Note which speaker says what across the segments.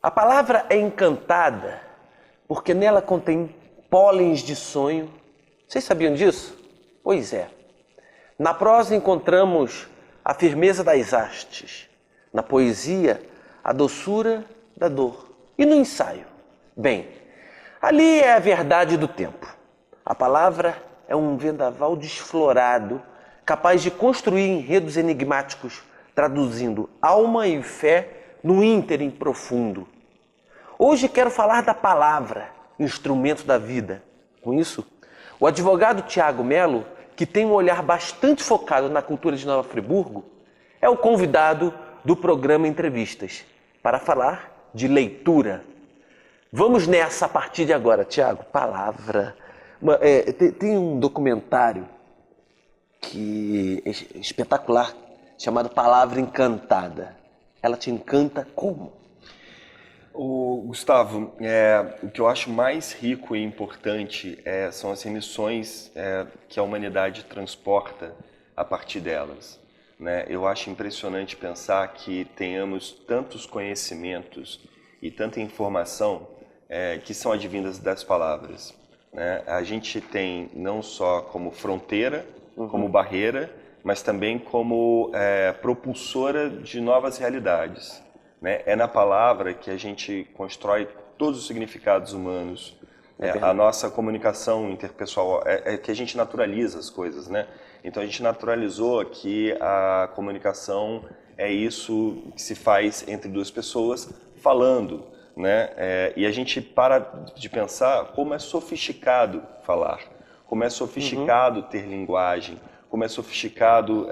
Speaker 1: A palavra é encantada porque nela contém pólens de sonho. Vocês sabiam disso? Pois é. Na prosa encontramos a firmeza das hastes, na poesia a doçura da dor e no ensaio. Bem, ali é a verdade do tempo. A palavra é um vendaval desflorado, capaz de construir enredos enigmáticos, traduzindo alma e fé no ínterim profundo. Hoje quero falar da palavra, instrumento da vida. Com isso, o advogado Tiago Melo, que tem um olhar bastante focado na cultura de Nova Friburgo, é o convidado do programa Entrevistas para falar de leitura. Vamos nessa a partir de agora, Tiago. Palavra. Tem um documentário que é espetacular, chamado Palavra Encantada. Ela te encanta como?
Speaker 2: Gustavo, o que eu acho mais rico e importante são as remissões que a humanidade transporta a partir delas, né? Eu acho impressionante pensar que tenhamos tantos conhecimentos e tanta informação que são advindas das palavras, né? A gente tem não só como fronteira, como barreira, mas também como propulsora de novas realidades, né? É na palavra que a gente constrói todos os significados humanos, a nossa comunicação interpessoal, que a gente naturaliza as coisas, né? Então a gente naturalizou que a comunicação é isso que se faz entre duas pessoas falando, né? E a gente para de pensar como é sofisticado falar, como é sofisticado ter linguagem, como é sofisticado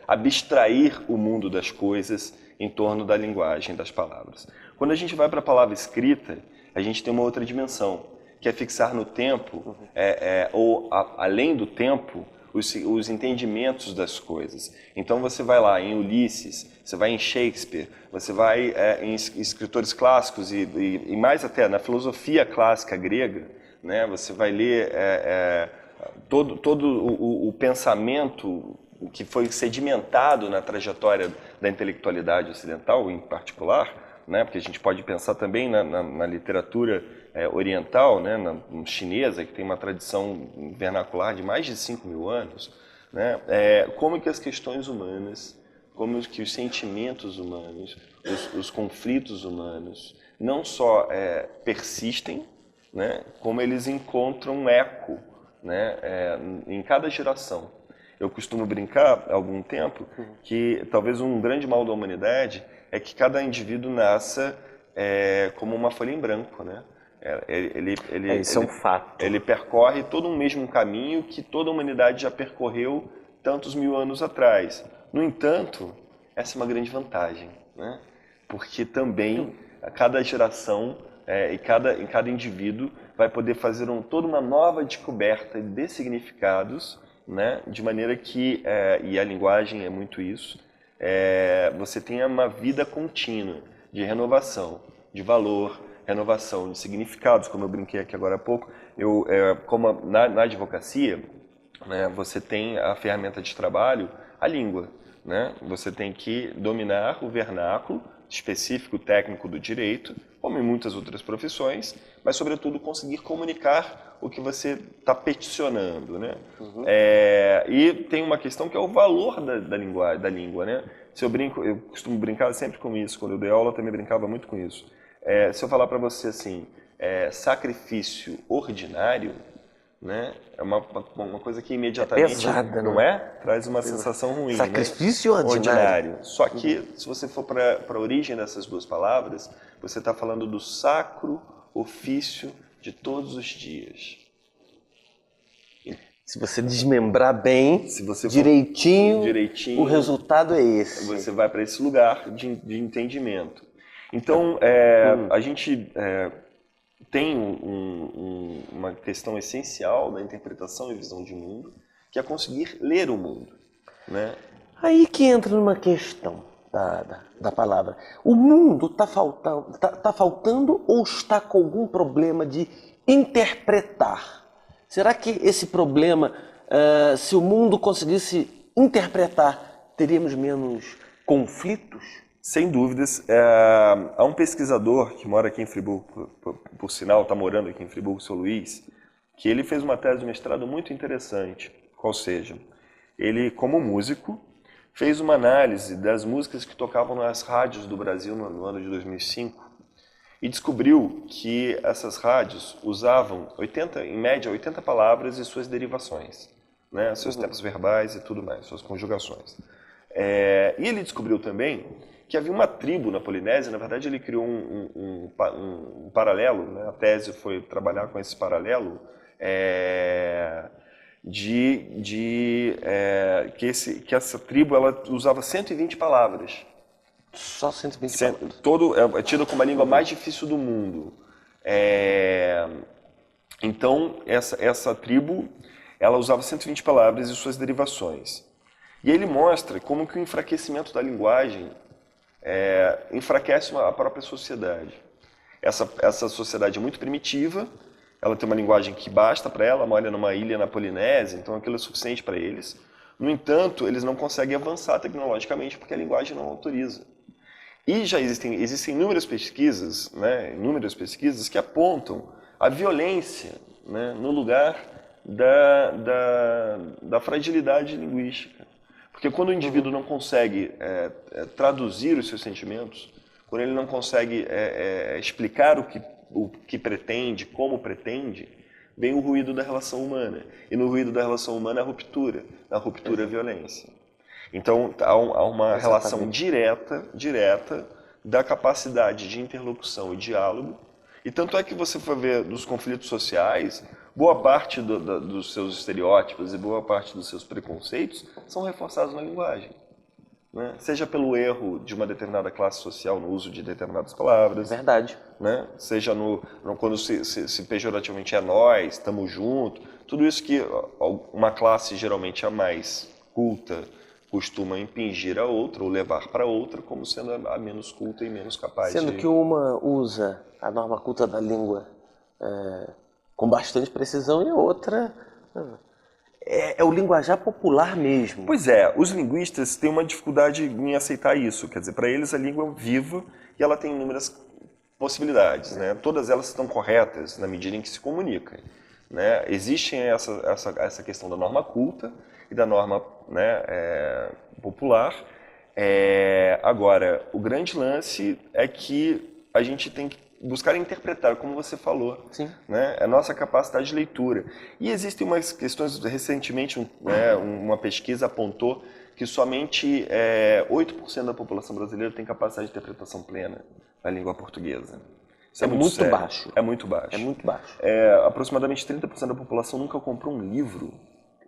Speaker 2: abstrair o mundo das coisas em torno da linguagem, das palavras. Quando a gente vai para a palavra escrita, a gente tem uma outra dimensão, que é fixar no tempo, ou além do tempo, os entendimentos das coisas. Então você vai lá em Ulisses, você vai em Shakespeare, você vai em escritores clássicos e mais até na filosofia clássica grega, né? Você vai ler todo o pensamento que foi sedimentado na trajetória da intelectualidade ocidental, em particular, né? Porque a gente pode pensar também na literatura oriental, né? Na chinesa, que tem uma tradição vernacular de mais de 5.000 anos, né? Como que as questões humanas, como que os sentimentos humanos, os conflitos humanos, não só persistem, né? Como eles encontram um eco, né? Em cada geração. Eu costumo brincar há algum tempo que talvez um grande mal da humanidade é que cada indivíduo nasça como uma folha em branco, né?
Speaker 1: Isso é um fato.
Speaker 2: Ele percorre todo um mesmo caminho que toda a humanidade já percorreu tantos mil anos atrás. No entanto, essa é uma grande vantagem, né? Porque também a cada geração e cada indivíduo vai poder fazer toda uma nova descoberta de significados, né? De maneira que, e a linguagem é muito isso, você tenha uma vida contínua de renovação, de valor, renovação de significados, como eu brinquei aqui agora há pouco. Como na advocacia, né, você tem a ferramenta de trabalho, a língua, né? Você tem que dominar o vernáculo específico, técnico do direito, como em muitas outras profissões, mas, sobretudo, conseguir comunicar o que você está peticionando, né? E tem uma questão que é o valor da língua, né? Eu costumo brincar sempre com isso, quando eu dei aula eu também brincava muito com isso. Se eu falar para você assim, sacrifício ordinário, né? É uma coisa que imediatamente,
Speaker 1: pesada,
Speaker 2: não é? Traz uma sensação ruim,
Speaker 1: sacrifício,
Speaker 2: né?
Speaker 1: ordinário.
Speaker 2: Só que, se você for para a origem dessas duas palavras, você está falando do sacro ofício de todos os dias.
Speaker 1: Se você desmembrar bem,
Speaker 2: se você
Speaker 1: direitinho, o
Speaker 2: direitinho,
Speaker 1: resultado é esse.
Speaker 2: Você vai para esse lugar de entendimento. Então, a gente tem uma questão essencial da interpretação e visão de mundo, que é conseguir ler o mundo, né?
Speaker 1: Aí que entra numa questão da palavra. O mundo está faltando ou está com algum problema de interpretar? Será que esse problema, se o mundo conseguisse interpretar, teríamos menos conflitos?
Speaker 2: Sem dúvidas. Há um pesquisador que mora aqui em Friburgo, por sinal, está morando aqui em Friburgo, seu Luiz, que ele fez uma tese de mestrado muito interessante. Ou seja, ele, como músico, fez uma análise das músicas que tocavam nas rádios do Brasil no ano de 2005 e descobriu que essas rádios usavam, em média, 80 palavras e suas derivações, né? Seus tempos verbais e tudo mais, suas conjugações. E ele descobriu também que havia uma tribo na Polinésia. Na verdade, ele criou um paralelo, né? A tese foi trabalhar com esse paralelo, que essa tribo ela usava 120 palavras.
Speaker 1: Só 120 palavras.
Speaker 2: É tido como a língua mais difícil do mundo. Então, essa tribo ela usava 120 palavras e suas derivações. E ele mostra como que o enfraquecimento da linguagem enfraquece a própria sociedade. Essa sociedade é muito primitiva, ela tem uma linguagem que basta para ela, mora numa ilha na Polinésia, então aquilo é suficiente para eles. No entanto, eles não conseguem avançar tecnologicamente porque a linguagem não autoriza. E já existem inúmeras pesquisas, né, que apontam a violência, né, no lugar da fragilidade linguística. Porque quando o indivíduo não consegue traduzir os seus sentimentos, quando ele não consegue explicar o que pretende, como pretende, vem o ruído da relação humana. E no ruído da relação humana, a ruptura. Na ruptura, a violência. Então, há uma relação direta da capacidade de interlocução e diálogo. E tanto é que você for ver dos conflitos sociais, boa parte dos seus estereótipos e boa parte dos seus preconceitos são reforçados na linguagem. Né? Seja pelo erro de uma determinada classe social no uso de determinadas palavras.
Speaker 1: Verdade.
Speaker 2: Né? Seja quando se pejorativamente é nós, estamos juntos. Tudo isso que uma classe geralmente a mais culta costuma impingir a outra ou levar para outra como sendo a menos culta e menos capaz
Speaker 1: Sendo que uma usa a norma culta da língua com bastante precisão e a outra é o linguajar popular mesmo.
Speaker 2: Pois é, os linguistas têm uma dificuldade em aceitar isso. Quer dizer, para eles a língua é viva e ela tem inúmeras possibilidades. Né? Todas elas estão corretas na medida em que se comunicam. Né? Existe essa questão da norma culta e da norma, né, popular. Agora, o grande lance é que a gente tem que buscar interpretar, como você falou.
Speaker 1: Sim.
Speaker 2: Né? A nossa capacidade de leitura. E existem umas questões, recentemente uma pesquisa apontou que somente 8% da população brasileira tem capacidade de interpretação plena na língua portuguesa. Isso
Speaker 1: é muito
Speaker 2: sério.
Speaker 1: baixo.
Speaker 2: É muito baixo.
Speaker 1: É muito baixo.
Speaker 2: Aproximadamente 30% da população nunca comprou um livro.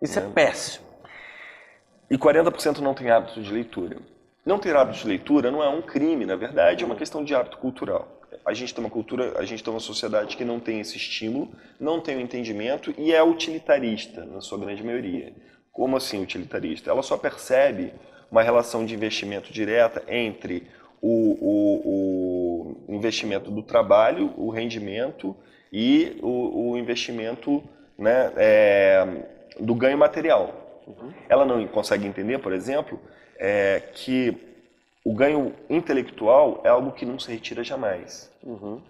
Speaker 1: Isso é péssimo.
Speaker 2: E 40% não tem hábito de leitura. Não ter hábito de leitura não é um crime, na verdade, é uma questão de hábito cultural. A gente tem uma sociedade que não tem esse estímulo, não tem o entendimento e é utilitarista, na sua grande maioria. Como assim utilitarista? Ela só percebe uma relação de investimento direta entre o investimento do trabalho, o rendimento e o investimento, né, do ganho material. Ela não consegue entender, por exemplo, que o ganho intelectual é algo que não se retira jamais.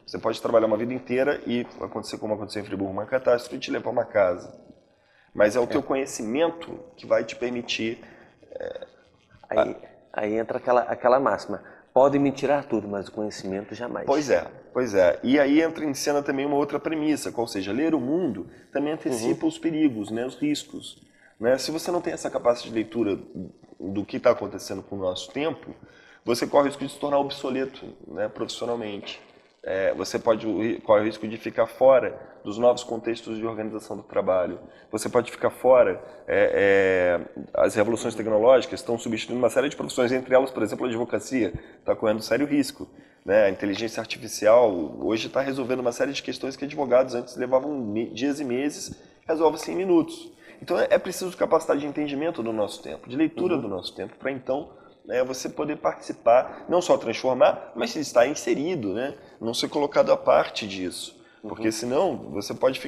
Speaker 2: Você pode trabalhar uma vida inteira e acontecer como aconteceu em Friburgo, uma catástrofe e te levar uma casa. Mas é o teu conhecimento que vai te permitir...
Speaker 1: Aí entra aquela máxima. Podem me tirar tudo, mas o conhecimento jamais.
Speaker 2: Pois é. E aí entra em cena também uma outra premissa, ou seja, ler o mundo também antecipa os perigos, né, os riscos. Né? Se você não tem essa capacidade de leitura do que está acontecendo com o nosso tempo, você corre o risco de se tornar obsoleto, né, profissionalmente. Você corre o risco de ficar fora dos novos contextos de organização do trabalho. Você pode ficar fora. As revoluções tecnológicas estão substituindo uma série de profissões, entre elas, por exemplo, a advocacia está correndo sério risco. Né? A inteligência artificial hoje está resolvendo uma série de questões que advogados antes levavam dias e meses, resolve-se em minutos. Então é preciso capacidade de entendimento do nosso tempo, de leitura do nosso tempo, para então você poder participar, não só transformar, mas estar inserido, né? Não ser colocado à parte disso. Porque senão você pode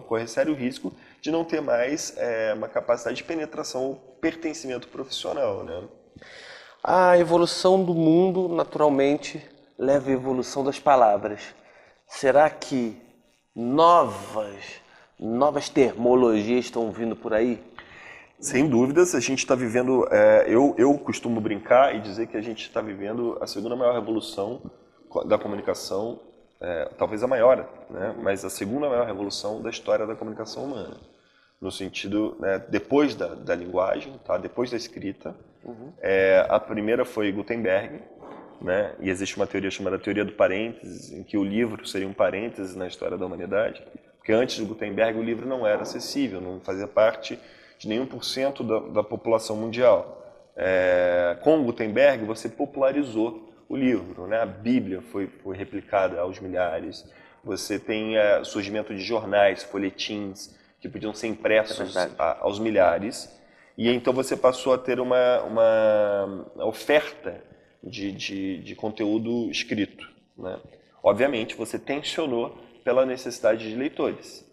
Speaker 2: correr sério risco de não ter mais uma capacidade de penetração ou pertencimento profissional. Né?
Speaker 1: A evolução do mundo, naturalmente, leva à evolução das palavras. Será que novas termologias estão vindo por aí?
Speaker 2: Sem dúvidas, a gente está vivendo, eu costumo brincar e dizer que a gente está vivendo a segunda maior revolução da comunicação, talvez a maior, né? Mas a segunda maior revolução da história da comunicação humana. No sentido, né, depois da linguagem, tá? Depois da escrita. A primeira foi Gutenberg, né? E existe uma teoria chamada teoria do parênteses, em que o livro seria um parênteses na história da humanidade, porque antes de Gutenberg o livro não era acessível, não fazia parte de nenhum por cento da população mundial. Com Gutenberg você popularizou o livro, né? A Bíblia foi replicada aos milhares, você tem surgimento de jornais, folhetins, que podiam ser impressos aos milhares, e então você passou a ter uma oferta de conteúdo escrito, né? Obviamente você tensionou pela necessidade de leitores,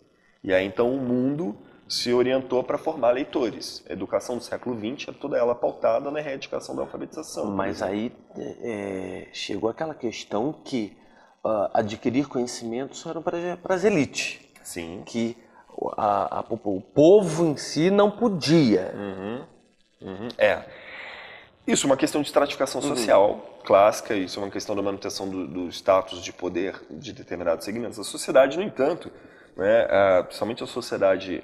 Speaker 2: e aí então o mundo se orientou para formar leitores. A educação do século XX é toda ela pautada na reeducação da alfabetização.
Speaker 1: Mas aí chegou aquela questão que adquirir conhecimento só era para as elites.
Speaker 2: Sim.
Speaker 1: Que o povo em si não podia.
Speaker 2: Isso é uma questão de estratificação social clássica, isso é uma questão da manutenção do status de poder de determinados segmentos da sociedade. No entanto, né, principalmente a sociedade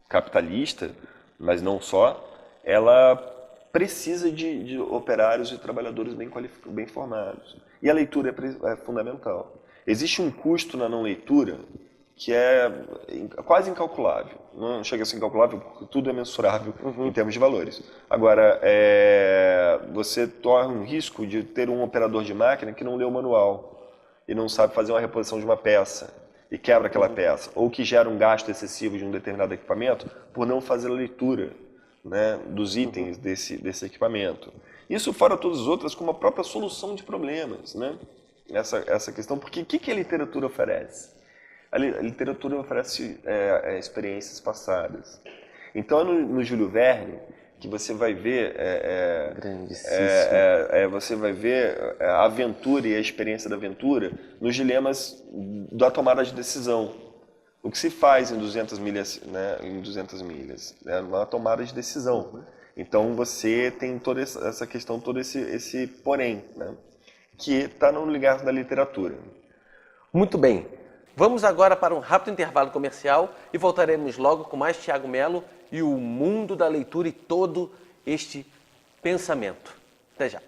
Speaker 2: capitalista, mas não só, ela precisa de operários e trabalhadores bem formados. E a leitura é fundamental. Existe um custo na não leitura que é quase incalculável. Não chega a ser incalculável porque tudo é mensurável em termos de valores. Agora, você torna um risco de ter um operador de máquina que não lê o manual e não sabe fazer uma reposição de uma peça e quebra aquela peça, ou que gera um gasto excessivo de um determinado equipamento por não fazer a leitura, né, dos itens desse equipamento. Isso fora todas as outras, como a própria solução de problemas, né? Essa questão, porque o que a literatura oferece? A literatura oferece experiências passadas. Então, no Júlio Verne, que você vai ver você vai ver a aventura e a experiência da aventura nos dilemas da tomada de decisão. O que se faz em 200 milhas, né, é uma tomada de decisão. Então você tem toda essa questão, todo esse porém, né, que está no lugar da literatura.
Speaker 1: Muito bem. Vamos agora para um rápido intervalo comercial e voltaremos logo com mais Thiago Mello e o mundo da leitura e todo este pensamento. Até já.